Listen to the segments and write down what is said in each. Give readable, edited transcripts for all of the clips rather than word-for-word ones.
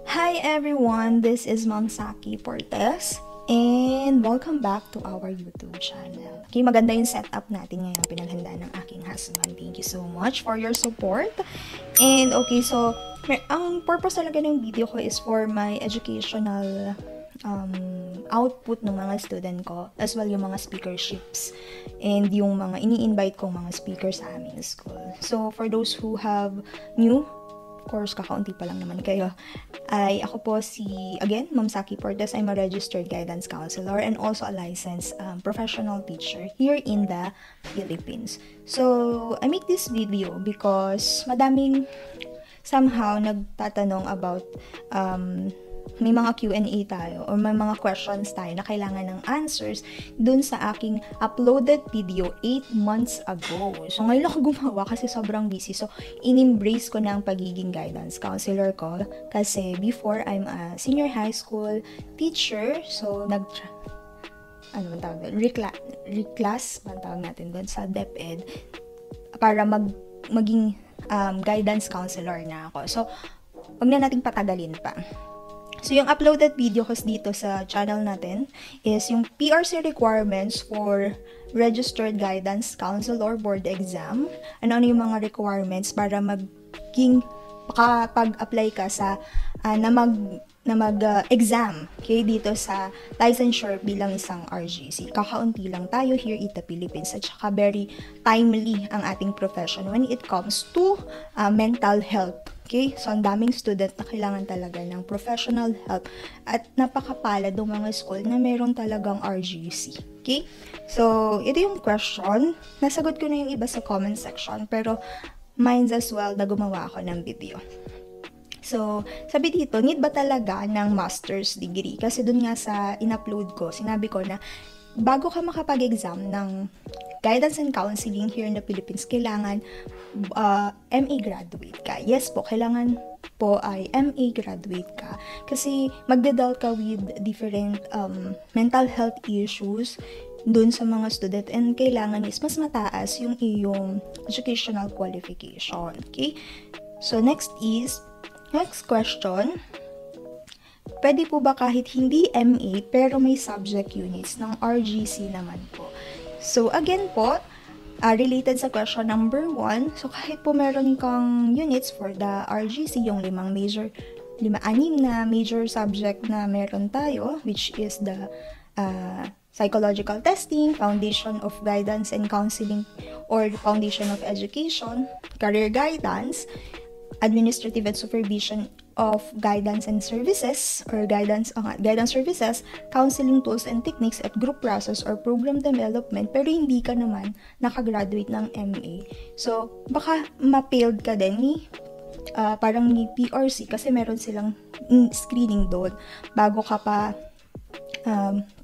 Hi everyone, this is Ma'am Saki Portes and welcome back to our YouTube channel. Okay, maganda yung setup natin ngayon, pinaghanda ng aking husband. Thank you so much for your support. And okay, so ang purpose talaga ng video ko is for my educational output ng mga student ko, as well yung mga speakerships and yung mga ini-invite kong mga speakers sa aming school. So for those who have new, of course, kakaunti pa lang naman kayo, ay ako po again, Ma'am Saki Portes. I'm a registered guidance counselor and also a licensed professional teacher here in the Philippines. So, I make this video because madaming somehow nagtatanong about may mga Q&A tayo or may mga questions tayo na kailangan ng answers dun sa aking uploaded video 8 months ago. So, ngayon ako gumawa kasi sobrang busy. So, in-embrace ko na ang pagiging guidance counselor ko kasi before, I'm a senior high school teacher. So, reclass, tawag natin doon sa DepEd para maging guidance counselor na ako. So, wag na nating patagalin pa. So, yung uploaded video ko dito sa channel natin is yung PRC requirements for Registered Guidance Counselor Board Exam. Ano yung mga requirements para makapag-apply ka sa mag-exam dito sa licensure bilang isang RGC. Kakaunti lang tayo here in the Philippines at saka very timely ang ating profession when it comes to mental health. Okay? So, ang daming student na kailangan talaga ng professional help at napakapalad ng mga school na meron talagang RGC. Okay? So, ito yung question. Nasagot ko na yung iba sa comment section pero mine's as well na gumawa ako ng video. So, sabi dito, need ba talaga ng master's degree? Kasi dun nga sa in-upload ko, sinabi ko na bago ka makapag-exam ng guidance and counseling here in the Philippines, kailangan MA graduate ka. Yes po, kailangan po ay MA graduate ka. Kasi magdadal ka with different mental health issues dun sa mga student and kailangan is mas mataas yung iyong educational qualification. Okay? So, next question. Pwede po ba kahit hindi MA pero may subject units ng RGC naman po? So, again po, related sa question number 1, so kahit po meron kang units for the RGC, yung 6 na major subject na meron tayo, which is the psychological testing, foundation of guidance and counseling or foundation of education, career guidance, administrative and supervision of guidance and services or guidance services, counseling tools and techniques at group process or program development, pero hindi ka naman nakagraduate ng MA. So, baka ma-failed ka din parang ni PRC kasi meron silang screening doon bago ka pa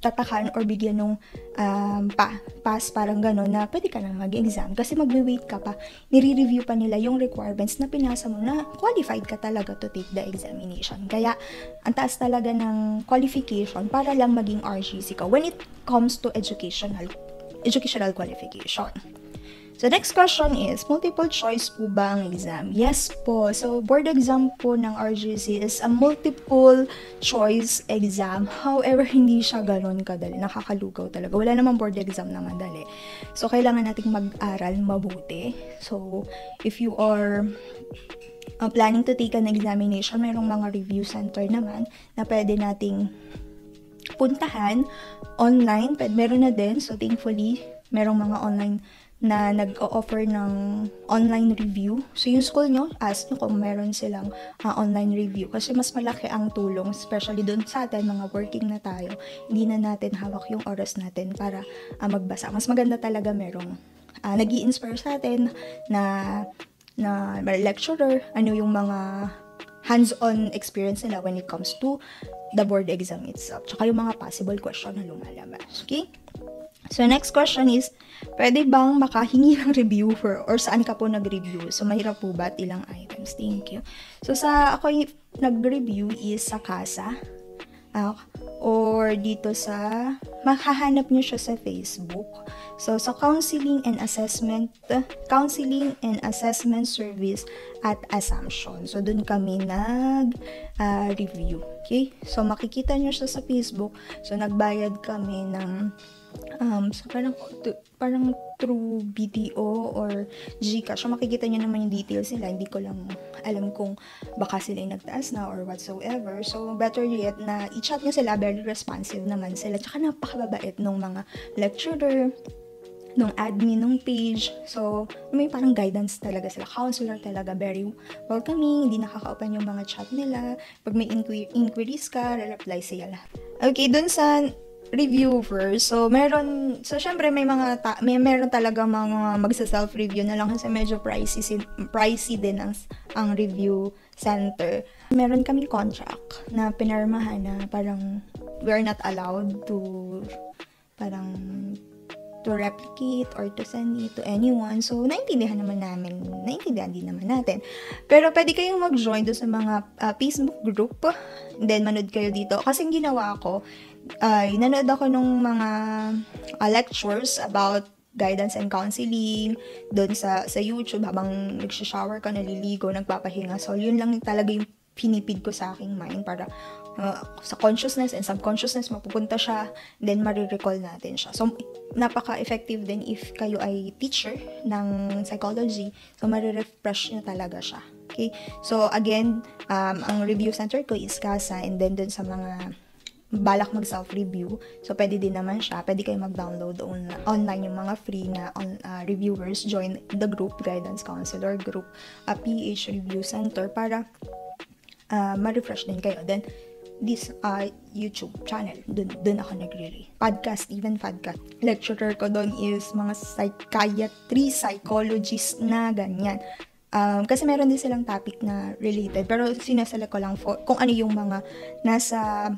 tatakan or bigyan ng pass, parang gano'n na pwede ka na mag-exam kasi magbe-wait ka pa, nire-review pa nila yung requirements na pinasa mo na qualified ka talaga to take the examination. Kaya ang taas talaga ng qualification para lang maging RGC ka when it comes to educational qualification. So, next question is, multiple choice po ba ang exam? Yes po. So, board exam po ng RGC is a multiple choice exam. However, hindi siya gano'n kadali. Nakakalugaw talaga. Wala namang board exam na madali. So, kailangan nating mag-aral mabuti. So, if you are planning to take an examination, mayroong mga review center naman na pwede nating puntahan online. Meron na din. So, thankfully, merong mga online na nag-o-offer ng online review. So, yung school nyo, ask nyo kung meron silang online review. Kasi mas malaki ang tulong, especially doon sa atin, mga working na tayo. Hindi na natin hawak yung oras natin para magbasa. Mas maganda talaga merong nag-i-inspire sa atin na lecturer, ano yung mga hands-on experience nila when it comes to the board exam itself. Tsaka yung mga possible question na lumalabas. Okay? So, next question is, pwede bang makahingi ng reviewer or saan ka po nag-review? So, mahirap po ba at ilang items? Thank you. So, ako nag-review is sa CASA. or dito sa, makahanap nyo siya sa Facebook. So, sa Counseling and Assessment Service at Assumption. So, dun kami nag-review. Okay? So, makikita nyo siya sa Facebook. So, nagbayad kami ng so parang through BDO or GCash. So, makikita nyo naman yung details nila. Hindi ko lang alam kung baka sila yung nagtaas na or whatsoever. So, better yet na i-chat nyo sila. Very responsive naman sila. Tsaka napakababait ng mga lecturer, nung admin nung page. So, may parang guidance talaga sila. Counselor talaga. Very welcoming. Hindi nakaka-open yung mga chat nila. Pag may inquiries ka, re-reply sila. Okay, dun sa reviewer. So, syempre meron talaga mga magsa-self-review na lang kasi medyo pricey din ang review center. Meron kaming contract na pinirmahan na parang we're not allowed to replicate or to send it to anyone. So, naintindihan din naman natin. Pero pwede kayong mag-join doon sa mga Facebook group. Then, manood kayo dito. Kasi ginawa ko, nanood ako nung mga lectures about guidance and counseling doon sa YouTube habang nagsha-shower ka, naliligo, nagpapahinga. So, yun lang talaga yung pinipid ko sa aking mind para sa consciousness and subconsciousness mapupunta siya, then marirecall natin siya. So, napaka-effective din if kayo ay teacher ng psychology. So, marirefresh nyo talaga siya. Okay? So, again, ang review center ko is CASA, and then dun sa mga balak mag-self-review. So, pwede din naman siya. Pwede kayo mag-download online yung mga free na reviewers. Join the group, Guidance Counselor Group, PH Review Center, para ma-refresh din kayo. Then, this YouTube channel, dun ako nagre-review. Podcast. Lecturer ko dun is mga psychiatry, psychologist na ganyan. Kasi meron din silang topic na related, pero sinasala ko lang kung ano yung mga nasa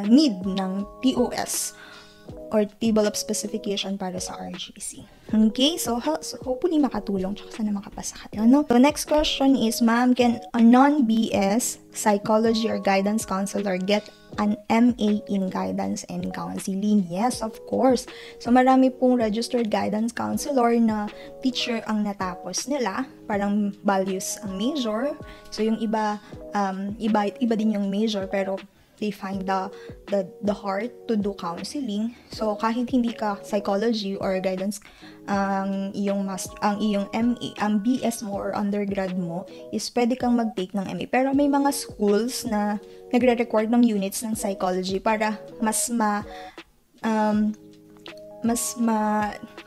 need ng TOS or Table of Specification para sa RGC. Okay, so hopefully makatulong, tsaka sana makapasa kayo, no? So, next question is, ma'am, can a non-BS psychology or guidance counselor get an MA in guidance and counseling? Yes, of course. So, marami pong registered guidance counselor na teacher ang natapos nila. Parang values ang major. So, yung iba din yung major, pero they find the heart to do counseling. So, kahit hindi ka psychology or guidance, ang iyong MA, ang BS mo or undergrad mo is pwede kang mag-take ng MA. Pero may mga schools na nagre-record ng units ng psychology para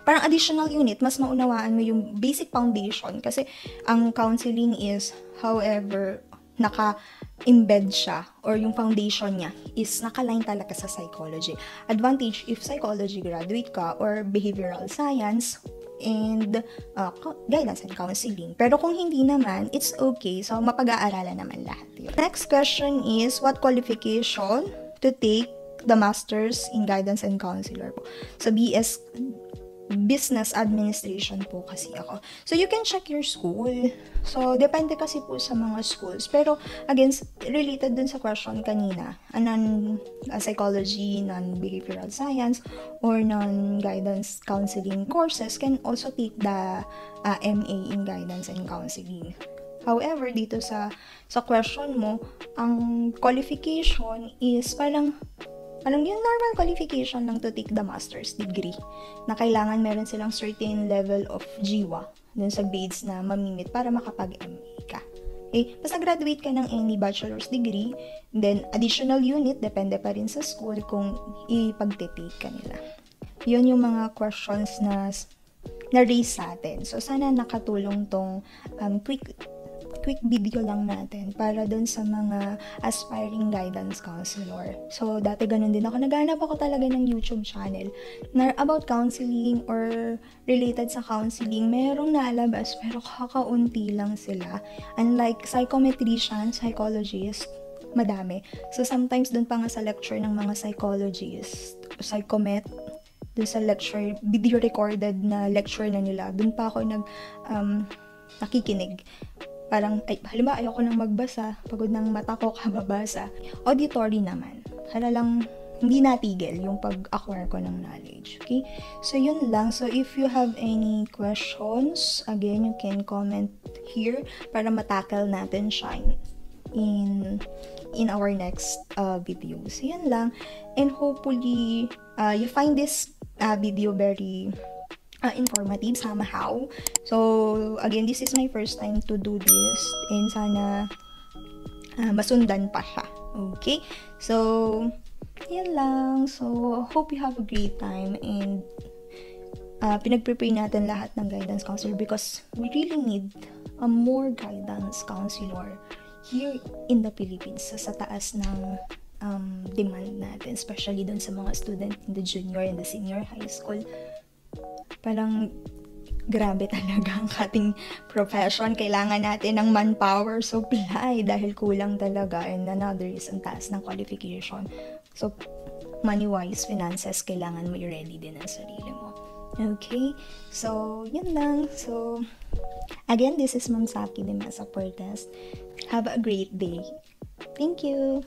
parang additional unit, mas maunawaan mo yung basic foundation. Kasi ang counseling is, however, naka-embed siya or yung foundation niya is nakaline talaga sa psychology. Advantage if psychology graduate ka or behavioral science and guidance and counseling. Pero kung hindi naman, it's okay. So, mapag-aaralan naman lahat yun. Next question is, what qualification to take the Masters in Guidance and Counselor po? So, BS Business Administration po kasi ako. So, you can check your school. So, depende kasi po sa mga schools. Pero, again, related dun sa question kanina, non-psychology, non-behavioral science, or non-guidance counseling courses can also take the MA in Guidance and Counseling. However, dito sa question mo, ang qualification is parang yung normal qualification lang to take the master's degree, na kailangan meron silang certain level of GWA dun sa grades na mamimit para makapag-MA ka. Okay? Basta graduate ka ng any bachelor's degree, then additional unit, depende pa rin sa school kung ipag-take ka nila. Yun yung mga questions na raise sa atin. So, sana nakatulong tong quick video lang natin para dun sa mga aspiring guidance counselor. So, dati ganun din ako. Naghanap ako talaga ng YouTube channel na about counseling or related sa counseling. Merong nalabas, pero kakaunti lang sila. Unlike psychometrician, psychologist, madami. So, sometimes dun pa nga sa lecture ng mga psychologist, psychomet, dun sa lecture, video recorded na lecture na nila, dun pa ako nakikinig. parang, halimbawa ayoko nang magbasa, pagod ng mata ko kababasa. Auditory naman, halalang hindi natigil yung pag-acquire ko ng knowledge. Okay? So, yun lang. So, if you have any questions, again, you can comment here para matackle natin siya in our next video. So, yun lang. And hopefully, you find this video very informative somehow. So, again, this is my first time to do this. And sana masundan pa siya. Okay? So, yan lang. So, hope you have a great time. And pinag-prepare natin lahat ng guidance counselor because we really need a more guidance counselor here in the Philippines sa taas ng demand natin, especially dun sa mga student in the junior and the senior high school. Parang grabe talaga ang ating profession. Kailangan natin ng manpower supply dahil kulang talaga, and another is ang taas ng qualification. So, money-wise, finances, kailangan mo i-ready din ang sarili mo. Okay? So, yun lang. So, again, this is Ma'am Saki de Mesa Portes. Have a great day. Thank you!